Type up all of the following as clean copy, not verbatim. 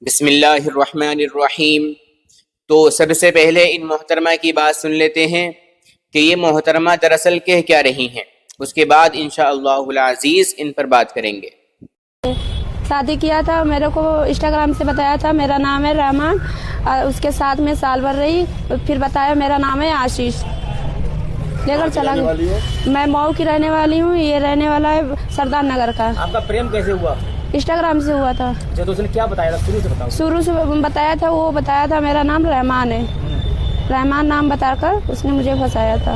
بسم اللہ الرحمن الرحیم۔ تو سب سے پہلے ان محترمہ کی بات سن لیتے ہیں کہ یہ محترمہ دراصل کہہ کیا رہی ہیں، اس کے بعد انشاءاللہ العزیز ان پر بات کریں گے۔ شادی کیا تھا، میرے کو انسٹاگرام سے بتایا تھا میرا نام ہے رحمان، اس کے ساتھ میں سال بھر رہی، پھر بتایا میرا نام ہے آشیش، لے کر چلا گیا۔ میں مئو کی رہنے والی ہوں، یہ رہنے والا ہے سردار نگر کا۔ آپ کا پریم کیسے ہوا؟ انسٹاگرام سے ہوا تھا۔ جب اس نے کیا بتایا تھا شروع سے بتاؤ۔ شروع سے بتایا تھا، وہ بتایا تھا میرا نام رحمان ہے، رحمان نام بتا کر اس نے مجھے پھنسایا تھا۔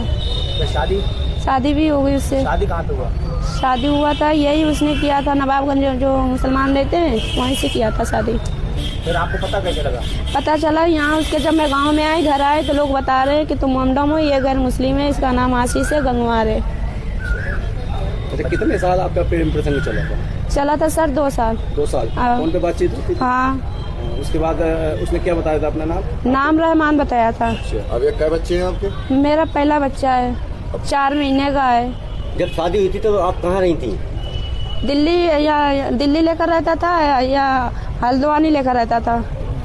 شادی بھی ہو گئی اس سے۔ شادی کہاں پہ ہوا؟ شادی ہوا تھا یہی اس نے کیا تھا نواب گنج جو مسلمان رہتے ہیں وہیں سے کیا تھا شادی۔ پھر آپ کو پتہ کیسے لگا؟ پتہ چلا یہاں اس کے، جب میں گاؤں میں آئی، گھر آئے تو لوگ بتا رہے ہیں کہ تم مومڈم ہو، یہ غیر مسلم ہے، اس کا نام آشیش ہے، گنگوار ہے۔ کتنے سال آپ کا پریم پرسنگ چلا تھا؟ چلا تھا سر 2 سال۔ 2 سال فون پہ بات چیت ہوتی تھی؟ ہاں۔ اس کے بعد اس نے کیا بتایا تھا اپنا نام؟ نام رحمان بتایا تھا۔ اب یہ کئے بچے ہیں آپ کے؟ میرا پہلا بچہ ہے، 4 مہینے کا ہے۔ جب شادی ہوئی تھی تو آپ کہاں رہی تھیں؟ دلی لے کر رہتا تھا یا ہلدوانی لے کر رہتا تھا؟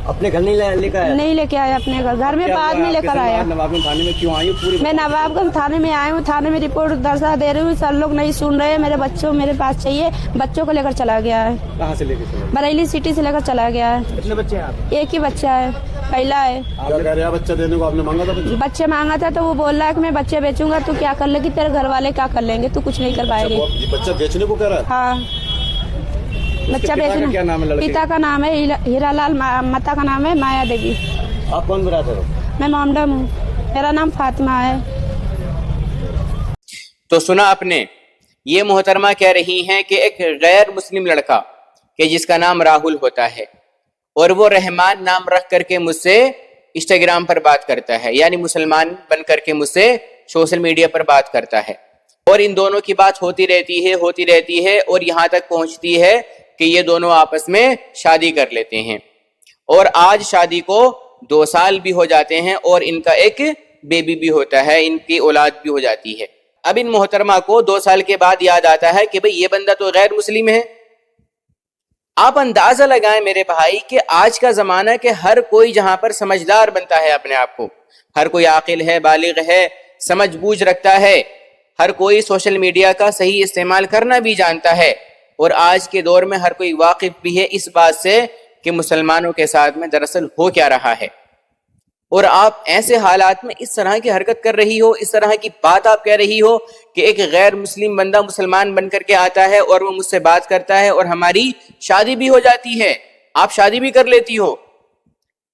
اپنے گھر نہیں لے کر آیا؟ نہیں لے کے آیا اپنے گھر میں، بعد میں لے کر آیا۔ نواب گنج تھانے میں کیوں آئی پوری؟ میں نواب گنج تھانے میں آئی ہوں، تھانے میں رپورٹ درجہ دے رہی ہوں، سر لوگ نہیں سن رہے، میرے بچوں میرے پاس چاہیے، بچوں کو لے کر چلا گیا ہے۔ کہاں سے لے کے چلا؟ بریلی سٹی سے لے کر چلا گیا ہے۔ کتنے بچے ہیں آپ؟ ایک ہی بچہ ہے، پہلا ہے۔ آپ کہہ رہے ہیں بچہ دینے کو آپ نے مانگا تھا؟ بچے مانگا تھا تو وہ بول رہا ہے کہ میں بچے بیچوں گا، تو کیا کر لے گی، تیرے گھر والے کیا کر لیں گے، تو کچھ نہیں کر پائے گی۔ بچہ بیچنے کو کہہ رہا ہے؟ ہاں، بچہ بیچنا۔ کیا نام ہے لڑکے؟ پتا کا نام ہے ہیرا لال، ماتا کا نام ہے مایا دیوی۔ آپ کون برادر ہو؟ میں مومڈم ہوں، میرا نام فاطمہ ہے۔ تو سنا آپ نے، یہ محترمہ کہہ رہی ہیں کہ ایک غیر مسلم لڑکا کہ جس کا نام راہل ہوتا ہے اور وہ رحمان نام رکھ کر کے مجھ سے انسٹاگرام پر بات کرتا ہے، یعنی مسلمان بن کر کے مجھ سے سوشل میڈیا پر بات کرتا ہے، اور ان دونوں کی بات ہوتی رہتی ہے اور یہاں تک پہنچتی ہے کہ یہ دونوں آپس میں شادی کر لیتے ہیں، اور آج شادی کو 2 سال بھی ہو جاتے ہیں اور ان کا ایک بیبی بھی ہوتا ہے، ان کی اولاد بھی ہو جاتی ہے۔ اب ان محترمہ کو 2 سال کے بعد یاد آتا ہے کہ بھئی یہ بندہ تو غیر مسلم ہے۔ آپ اندازہ لگائیں میرے بھائی کہ آج کا زمانہ کہ ہر کوئی جہاں پر سمجھدار بنتا ہے اپنے آپ کو، ہر کوئی عاقل ہے، بالغ ہے، سمجھ بوجھ رکھتا ہے، ہر کوئی سوشل میڈیا کا صحیح استعمال کرنا بھی جانتا ہے، اور آج کے دور میں ہر کوئی واقف بھی ہے اس بات سے کہ مسلمانوں کے ساتھ میں دراصل ہو کیا رہا ہے، اور آپ ایسے حالات میں اس طرح کی حرکت کر رہی ہو، اس طرح کی بات آپ کہہ رہی ہو کہ ایک غیر مسلم بندہ مسلمان بن کر کے آتا ہے اور وہ مجھ سے بات کرتا ہے اور ہماری شادی بھی ہو جاتی ہے، آپ شادی بھی کر لیتی ہو۔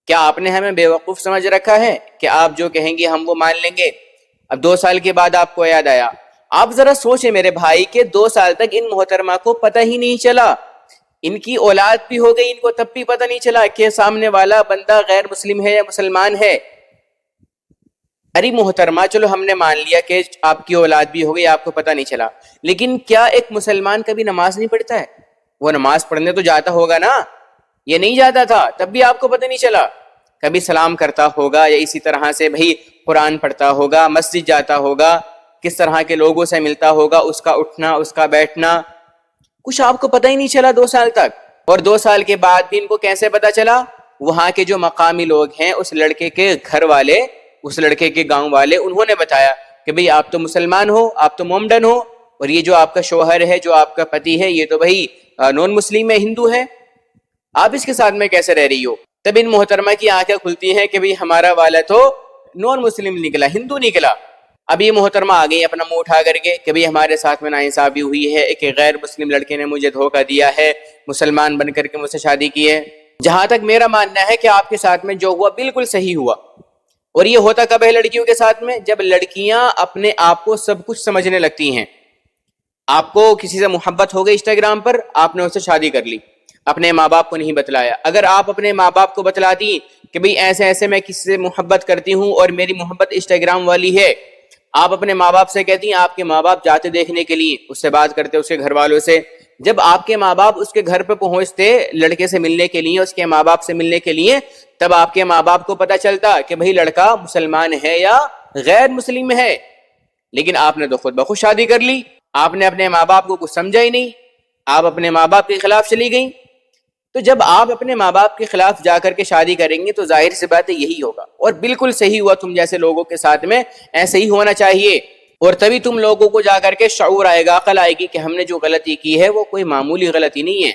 کیا آپ نے ہمیں بیوقوف سمجھ رکھا ہے کہ آپ جو کہیں گے ہم وہ مان لیں گے؟ اب 2 سال کے بعد آپ کو یاد آیا۔ آپ ذرا سوچیں میرے بھائی کہ 2 سال تک ان محترمہ کو پتہ ہی نہیں چلا، ان کی اولاد بھی ہو گئی، ان کو تب بھی پتہ نہیں چلا کہ سامنے والا بندہ غیر مسلم ہے یا مسلمان ہے۔ ارے محترمہ، چلو ہم نے مان لیا کہ آپ کی اولاد بھی ہو گئی، آپ کو پتہ نہیں چلا، لیکن کیا ایک مسلمان کبھی نماز نہیں پڑھتا ہے؟ وہ نماز پڑھنے تو جاتا ہوگا نا، یہ نہیں جاتا تھا تب بھی آپ کو پتہ نہیں چلا؟ کبھی سلام کرتا ہوگا یا اسی طرح سے بھئی قرآن پڑھتا ہوگا، مسجد جاتا ہوگا، کس طرح کے لوگوں سے ملتا ہوگا، اس کا اٹھنا، اس کا بیٹھنا، کچھ آپ کو پتہ ہی نہیں چلا 2 سال تک۔ اور 2 سال کے بعد بھی ان کو کیسے پتہ چلا؟ وہاں کے جو مقامی لوگ ہیں، اس لڑکے کے گھر والے، اس لڑکے کے گاؤں والے، انہوں نے بتایا کہ بھئی آپ تو مسلمان ہو، آپ تو مومڈن ہو، اور یہ جو آپ کا شوہر ہے، جو آپ کا پتی ہے، یہ تو بھئی نون مسلم ہے، ہندو ہے، آپ اس کے ساتھ میں کیسے رہ رہی ہو؟ تب ان محترمہ کی آنکھیں کھلتی ہیں کہ بھئی ہمارا والا تو نون مسلم نکلا، ہندو نکلا۔ اب یہ محترمہ آ گئی اپنا منہ اٹھا کر کے کہ بھئی ہمارے ساتھ میں ناانصافی ہوئی ہے، ایک غیر مسلم لڑکے نے مجھے دھوکہ دیا ہے، مسلمان بن کر کے مجھ سے شادی کی ہے۔ جہاں تک میرا ماننا ہے کہ آپ کے ساتھ میں جو ہوا بالکل صحیح ہوا، اور یہ ہوتا کب ہے لڑکیوں کے ساتھ میں؟ جب لڑکیاں اپنے آپ کو سب کچھ سمجھنے لگتی ہیں۔ آپ کو کسی سے محبت ہو گئی انسٹاگرام پر، آپ نے اس سے شادی کر لی، اپنے ماں باپ کو نہیں بتلایا۔ اگر آپ اپنے ماں باپ کو بتلاتی کہ بھئی ایسے ایسے میں کسی سے محبت کرتی ہوں اور میری محبت انسٹاگرام والی ہے، آپ اپنے ماں باپ سے کہتی ہیں، آپ کے ماں باپ جاتے دیکھنے کے لیے، اس سے بات کرتے اس کے گھر والوں سے، جب آپ کے ماں باپ اس کے گھر پہ پہنچتے لڑکے سے ملنے کے لیے، اس کے ماں باپ سے ملنے کے لیے، تب آپ کے ماں باپ کو پتہ چلتا کہ بھئی لڑکا مسلمان ہے یا غیر مسلم ہے، لیکن آپ نے تو خود بخود شادی کر لی، آپ نے اپنے ماں باپ کو کچھ سمجھا ہی نہیں، آپ اپنے ماں باپ کے خلاف چلی گئیں۔ تو جب آپ اپنے ماں باپ کے خلاف جا کر کے شادی کریں گے تو ظاہر سی بات ہے یہی ہوگا، اور بالکل صحیح ہوا تم جیسے لوگوں کے ساتھ میں، ایسے ہی ہونا چاہیے، اور تبھی تم لوگوں کو جا کر کے شعور آئے گا، عقل آئے گی کہ ہم نے جو غلطی کی ہے وہ کوئی معمولی غلطی نہیں ہے۔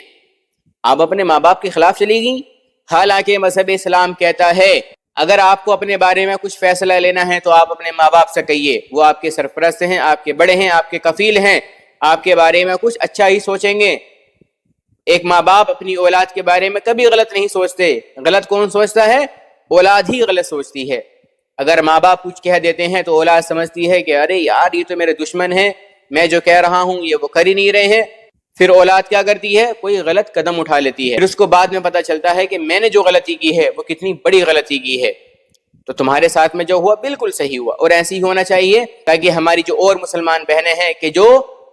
آپ اپنے ماں باپ کے خلاف چلی گئیں، حالانکہ مذہب اسلام کہتا ہے اگر آپ کو اپنے بارے میں کچھ فیصلہ لینا ہے تو آپ اپنے ماں باپ سے کہیے، وہ آپ کے سرپرست ہیں، آپ کے بڑے ہیں، آپ کے کفیل ہیں، آپ کے بارے میں کچھ اچھا ہی سوچیں گے۔ ایک ماں باپ اپنی اولاد کے بارے میں کبھی غلط نہیں سوچتے، غلط کون سوچتا ہے؟ اولاد ہی غلط سوچتی ہے۔ اگر ماں باپ کچھ کہہ دیتے ہیں تو اولاد سمجھتی ہے کہ ارے یار یہ تو میرے دشمن ہیں، میں جو کہہ رہا ہوں یہ وہ کر ہی نہیں رہے ہیں، پھر اولاد کیا کرتی ہے؟ کوئی غلط قدم اٹھا لیتی ہے، پھر اس کو بعد میں پتہ چلتا ہے کہ میں نے جو غلطی کی ہے وہ کتنی بڑی غلطی کی ہے۔ تو تمہارے ساتھ میں جو ہوا بالکل صحیح ہوا، اور ایسے ہی ہونا چاہیے تاکہ ہماری جو اور مسلمان بہنیں ہیں کہ جو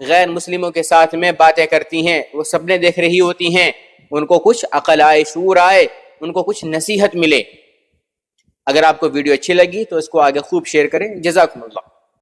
غیر مسلموں کے ساتھ میں باتیں کرتی ہیں، وہ سب نے دیکھ رہی ہوتی ہیں، ان کو کچھ عقل آئے، شعور آئے، ان کو کچھ نصیحت ملے۔ اگر آپ کو ویڈیو اچھی لگی تو اس کو آگے خوب شیئر کریں۔ جزاکم اللہ۔